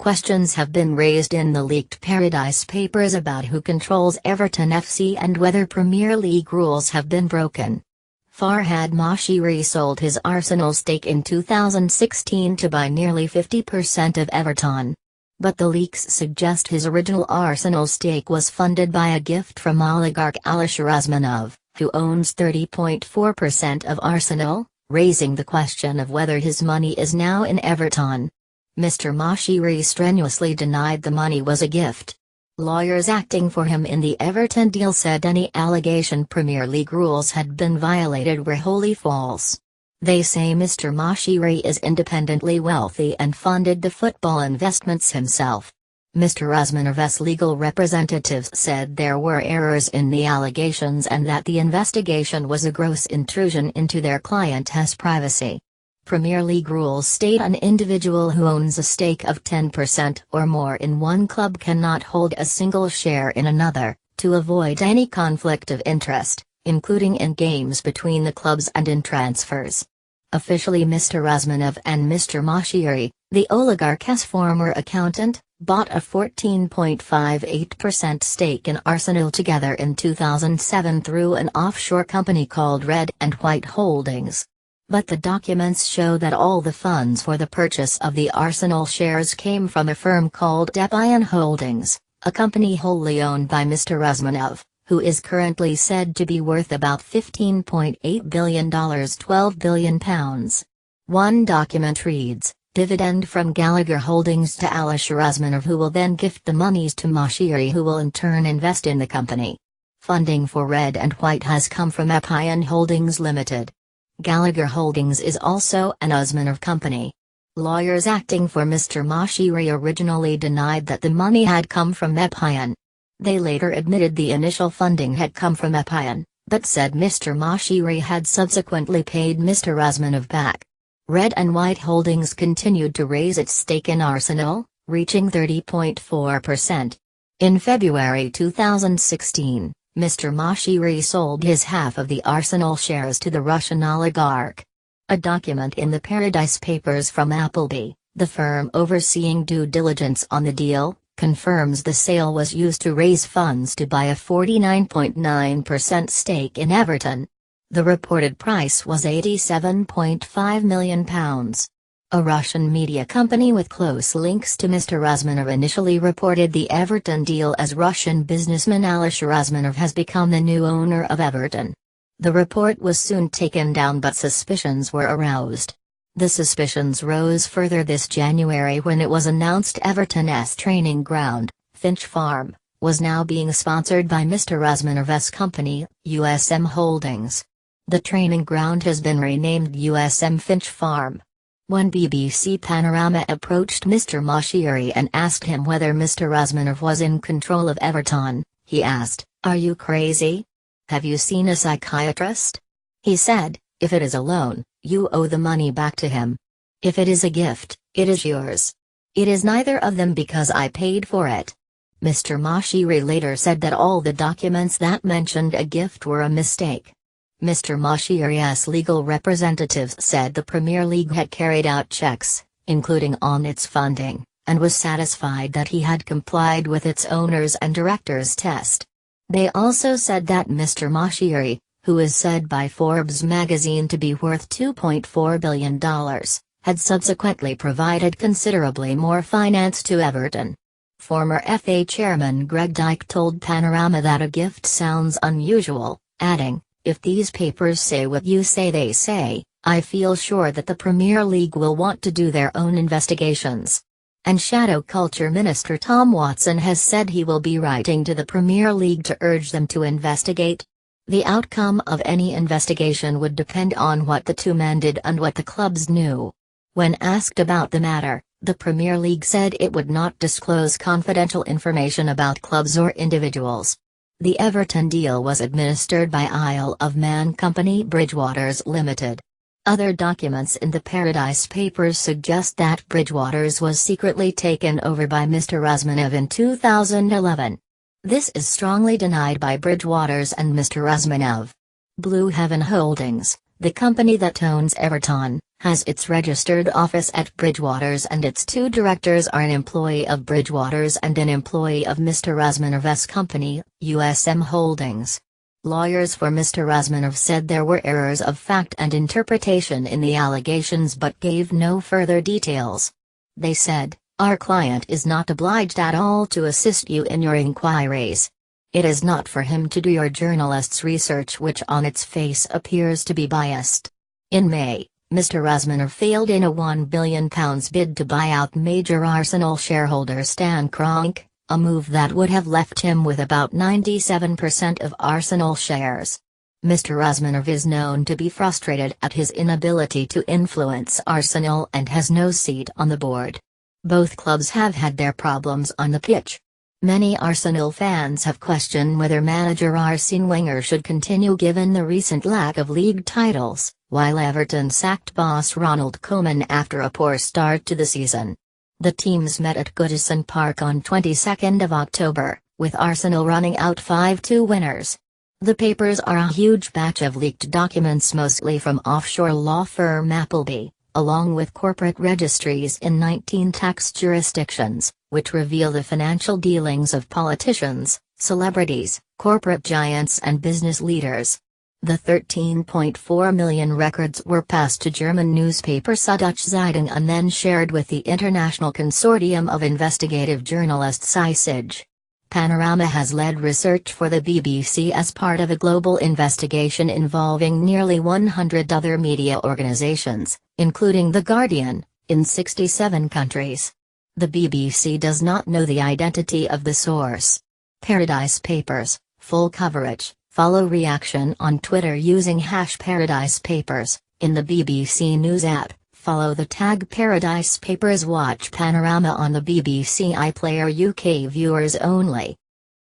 Questions have been raised in the leaked Paradise Papers about who controls Everton FC and whether Premier League rules have been broken. Farhad Moshiri sold his Arsenal stake in 2016 to buy nearly 50% of Everton. But the leaks suggest his original Arsenal stake was funded by a gift from oligarch Alisher Usmanov, who owns 30.4% of Arsenal, raising the question of whether his money is now in Everton. Mr. Moshiri strenuously denied the money was a gift. Lawyers acting for him in the Everton deal said any allegation Premier League rules had been violated were wholly false. They say Mr. Moshiri is independently wealthy and funded the football investments himself. Mr. Usmanov's legal representatives said there were errors in the allegations and that the investigation was a gross intrusion into their client's privacy. Premier League rules state an individual who owns a stake of 10% or more in one club cannot hold a single share in another, to avoid any conflict of interest, including in games between the clubs and in transfers. Officially, Mr. Usmanov and Mr. Moshiri, the oligarch's former accountant, bought a 14.58% stake in Arsenal together in 2007 through an offshore company called Red and White Holdings. But the documents show that all the funds for the purchase of the Arsenal shares came from a firm called Everton Holdings, a company wholly owned by Mr. Usmanov, who is currently said to be worth about $15.8 billion, £12 billion. One document reads, dividend from Gallagher Holdings to Alisher Usmanov, who will then gift the monies to Moshiri, who will in turn invest in the company. Funding for Red and White has come from Everton Holdings Limited. Gallagher Holdings is also an Usmanov company. Lawyers acting for Mr. Moshiri originally denied that the money had come from Everton. They later admitted the initial funding had come from Everton, but said Mr. Moshiri had subsequently paid Mr. Usmanov back. Red and White Holdings continued to raise its stake in Arsenal, reaching 30.4%. In February 2016, Mr. Moshiri sold his half of the Arsenal shares to the Russian oligarch. A document in the Paradise Papers from Appleby, the firm overseeing due diligence on the deal, confirms the sale was used to raise funds to buy a 49.9% stake in Everton. The reported price was £87.5 million. A Russian media company with close links to Mr. Usmanov initially reported the Everton deal as Russian businessman Alisher Usmanov has become the new owner of Everton. The report was soon taken down, but suspicions were aroused. The suspicions rose further this January when it was announced Everton's training ground, Finch Farm, was now being sponsored by Mr. Usmanov's company, USM Holdings. The training ground has been renamed USM Finch Farm. When BBC Panorama approached Mr. Moshiri and asked him whether Mr. Usmanov was in control of Everton, he asked, "Are you crazy? Have you seen a psychiatrist?" He said, "If it is a loan, you owe the money back to him. If it is a gift, it is yours. It is neither of them because I paid for it." Mr. Moshiri later said that all the documents that mentioned a gift were a mistake. Mr. Moshiri's legal representatives said the Premier League had carried out checks, including on its funding, and was satisfied that he had complied with its owners and directors test. They also said that Mr. Moshiri, who is said by Forbes magazine to be worth $2.4 billion, had subsequently provided considerably more finance to Everton. Former FA chairman Greg Dyke told Panorama that a gift sounds unusual, adding, "If these papers say what you say they say, I feel sure that the Premier League will want to do their own investigations." And Shadow Culture Minister Tom Watson has said he will be writing to the Premier League to urge them to investigate. The outcome of any investigation would depend on what the two men did and what the clubs knew. When asked about the matter, the Premier League said it would not disclose confidential information about clubs or individuals. The Everton deal was administered by Isle of Man company Bridgewaters Limited. Other documents in the Paradise Papers suggest that Bridgewaters was secretly taken over by Mr. Usmanov in 2011. This is strongly denied by Bridgewaters and Mr. Usmanov. Blue Heaven Holdings, the company that owns Everton, has its registered office at Bridgewaters, and its two directors are an employee of Bridgewaters and an employee of Mr. Razmanov's company, USM Holdings. Lawyers for Mr. Razmanov said there were errors of fact and interpretation in the allegations but gave no further details. They said, "Our client is not obliged at all to assist you in your inquiries. It is not for him to do your journalist's research, which on its face appears to be biased." In May, Mr. Razmanov failed in a £1 billion bid to buy out major Arsenal shareholder Stan Kroenke, a move that would have left him with about 97% of Arsenal shares. Mr. Razmanov is known to be frustrated at his inability to influence Arsenal and has no seat on the board. Both clubs have had their problems on the pitch. Many Arsenal fans have questioned whether manager Arsene Wenger should continue given the recent lack of league titles, while Everton sacked boss Ronald Koeman after a poor start to the season. The teams met at Goodison Park on 22nd of October, with Arsenal running out 5-2 winners. The papers are a huge batch of leaked documents, mostly from offshore law firm Appleby, along with corporate registries in 19 tax jurisdictions, which reveal the financial dealings of politicians, celebrities, corporate giants and business leaders. The 13.4 million records were passed to German newspaper Süddeutsche Zeitung and then shared with the International Consortium of Investigative Journalists ICIJ. Panorama has led research for the BBC as part of a global investigation involving nearly 100 other media organisations, including The Guardian, in 67 countries. The BBC does not know the identity of the source. Paradise Papers, full coverage, follow reaction on Twitter using #ParadisePapers, in the BBC News app, follow the tag Paradise Papers. Watch Panorama on the BBC iPlayer UK viewers only.